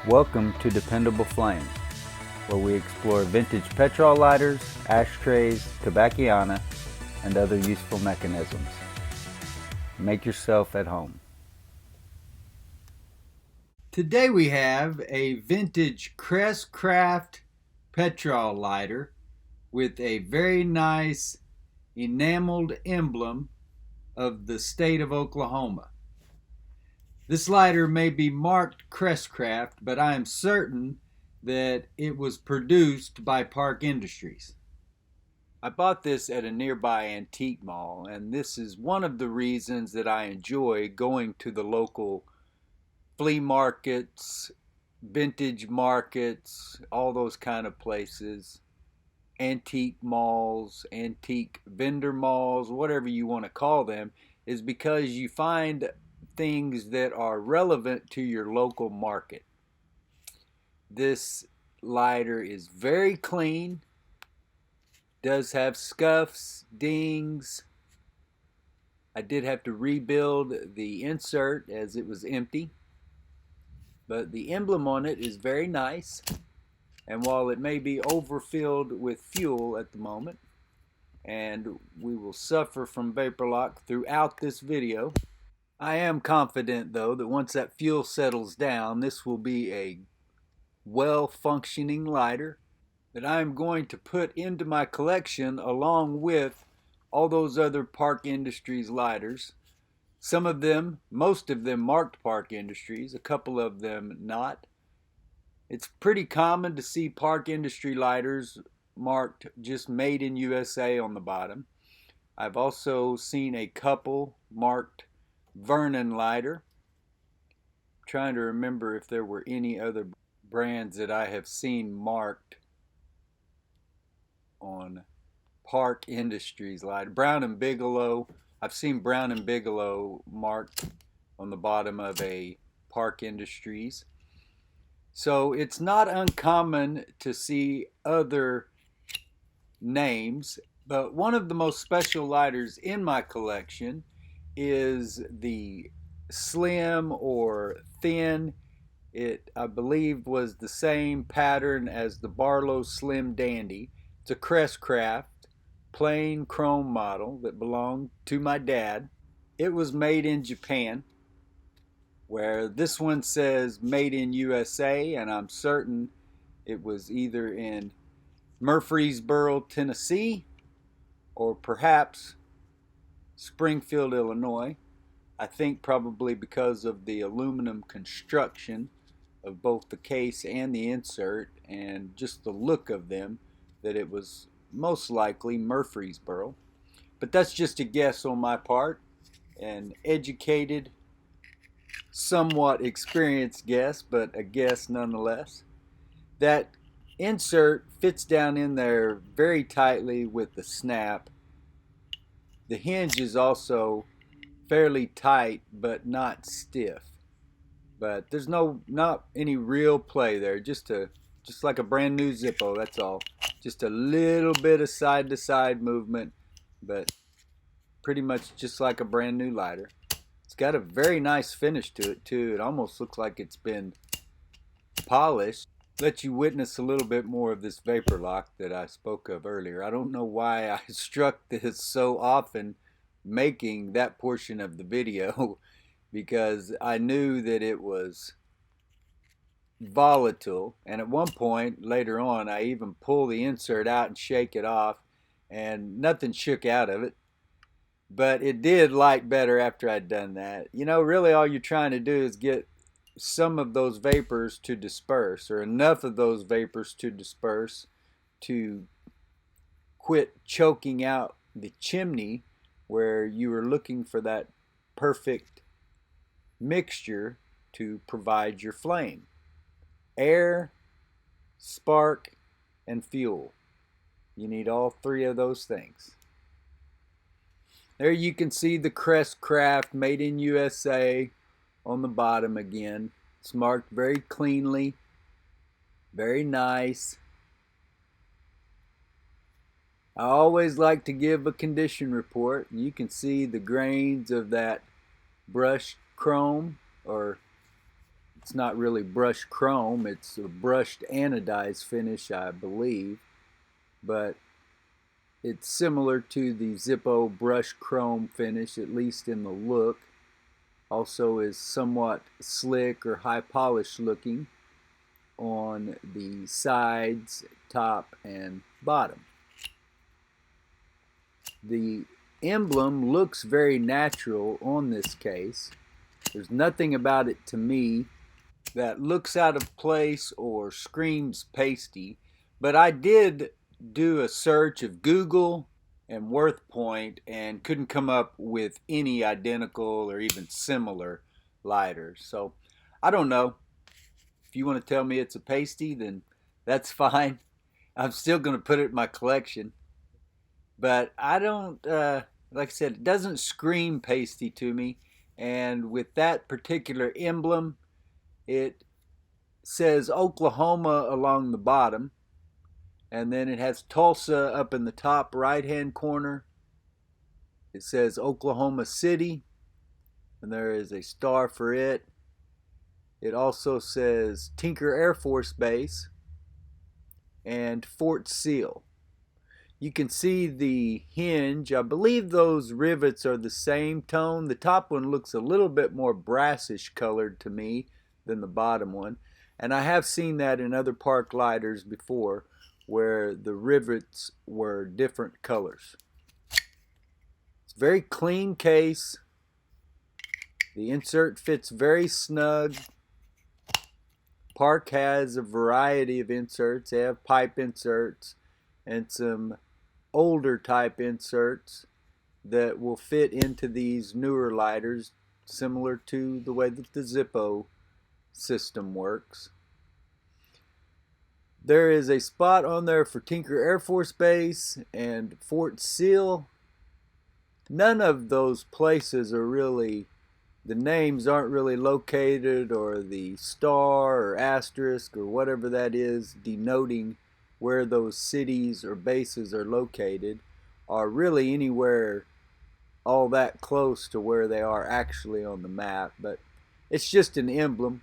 Welcome to Dependable Flame, where we explore vintage petrol lighters, ashtrays, tobacciana, and other useful mechanisms. Make yourself at home. Today we have a vintage Crest Craft petrol lighter with a very nice enameled emblem of the state of Oklahoma. This lighter may be marked Crest Craft, but I am certain that it was produced by Park Industries. I bought this at a nearby antique mall, and this is one of the reasons that I enjoy going to the local flea markets, vintage markets, all those kind of places, antique malls, antique vendor malls, whatever you want to call them, is because you find things that are relevant to your local market. This lighter is very clean, does have scuffs, dings. I did have to rebuild the insert as it was empty, but the emblem on it is very nice, and while it may be overfilled with fuel at the moment, and we will suffer from vapor lock throughout this video, I am confident though that once that fuel settles down, this will be a well-functioning lighter that I am going to put into my collection along with all those other Park Industries lighters. Some of them, most of them marked Park Industries, a couple of them not. It's pretty common to see Park Industry lighters marked just Made in USA on the bottom. I've also seen a couple marked Vernon lighter. I'm trying to remember if there were any other brands that I have seen marked on Park Industries lighter. Brown and Bigelow. I've seen Brown and Bigelow marked on the bottom of a Park Industries. So it's not uncommon to see other names, but one of the most special lighters in my collection is the slim or thin. It, I believe, was the same pattern as the Barlow Slim Dandy. It's a Crest Craft plain chrome model that belonged to my dad. It was made in Japan, where this one says Made in USA, and I'm certain it was either in Murfreesboro, Tennessee, or perhaps Springfield, Illinois. I think probably because of the aluminum construction of both the case and the insert and just the look of them, that it was most likely Murfreesboro. But that's just a guess on my part, an educated, somewhat experienced guess, but a guess nonetheless. That insert fits down in there very tightly with the snap. The hinge is also fairly tight but not stiff. But there's not any real play there, just like a brand new Zippo, that's all. Just a little bit of side to side movement, but pretty much just like a brand new lighter. It's got a very nice finish to it too. It almost looks like it's been polished. Let you witness a little bit more of this vapor lock that I spoke of earlier. I don't know why I struck this so often making that portion of the video because I knew that it was volatile, and at one point later on I even pull the insert out and shake it off and nothing shook out of it, but it did light better after I'd done that. You know, really all you're trying to do is get some of those vapors to disperse, or enough of those vapors to disperse to quit choking out the chimney where you were looking for that perfect mixture to provide your flame. Air, spark, and fuel. You need all three of those things. There you can see the Crest Craft Made in USA on the bottom again. It's marked very cleanly, very nice. I always like to give a condition report. You can see the grains of that brushed chrome or It's not really brushed chrome, it's a brushed anodized finish, I believe, but it's similar to the Zippo brushed chrome finish, at least in the look. Also is somewhat slick or high polish looking on the sides, top, and bottom. The emblem looks very natural on this case. There's nothing about it to me that looks out of place or screams pasty, but I did do a search of Google and WorthPoint and couldn't come up with any identical or even similar lighters. So I don't know. If you want to tell me it's a pasty, then that's fine. I'm still going to put it in my collection. But I don't, like I said, it doesn't scream pasty to me. And with that particular emblem, it says Oklahoma along the bottom. And then it has Tulsa up in the top right-hand corner. It says Oklahoma City. And there is a star for it. It also says Tinker Air Force Base and Fort Sill. You can see the hinge. I believe those rivets are the same tone. The top one looks a little bit more brassish colored to me than the bottom one. And I have seen that in other park lighters before where the rivets were different colors. It's a very clean case. The insert fits very snug. Park has a variety of inserts. They have pipe inserts and some older type inserts that will fit into these newer lighters, similar to the way that the Zippo system works. There is a spot on there for Tinker Air Force Base and Fort Sill. None of those places are really, the names aren't really located, or the star or asterisk or whatever that is denoting where those cities or bases are located are really anywhere all that close to where they are actually on the map. But it's just an emblem.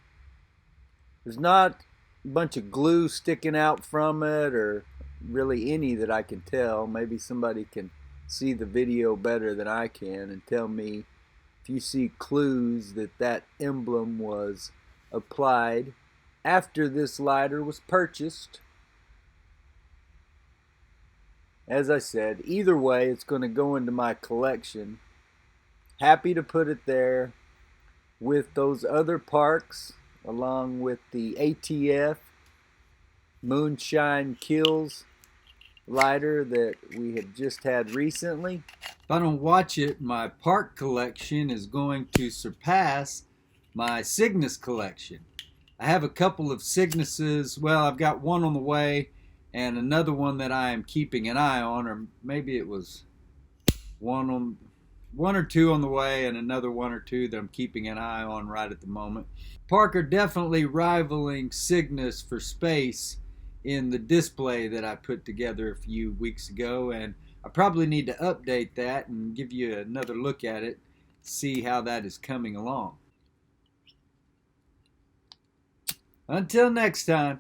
There's not a bunch of glue sticking out from it, or really any that I can tell. Maybe somebody can see the video better than I can and tell me if you see clues that that emblem was applied after this lighter was purchased. As I said, either way, it's going to go into my collection. Happy to put it there with those other parks, along with the ATF Moonshine Kills lighter that we have just had recently. If I don't watch it, my park collection is going to surpass my Cygnus collection. I have a couple of Cygnuses. Well, I've got one on the way and another one that I am keeping an eye on, or maybe it was one or two on the way and another one or two that I'm keeping an eye on right at the moment. Park are definitely rivaling Cygnus for space in the display that I put together a few weeks ago, and I probably need to update that and give you another look at it, see how that is coming along. Until next time.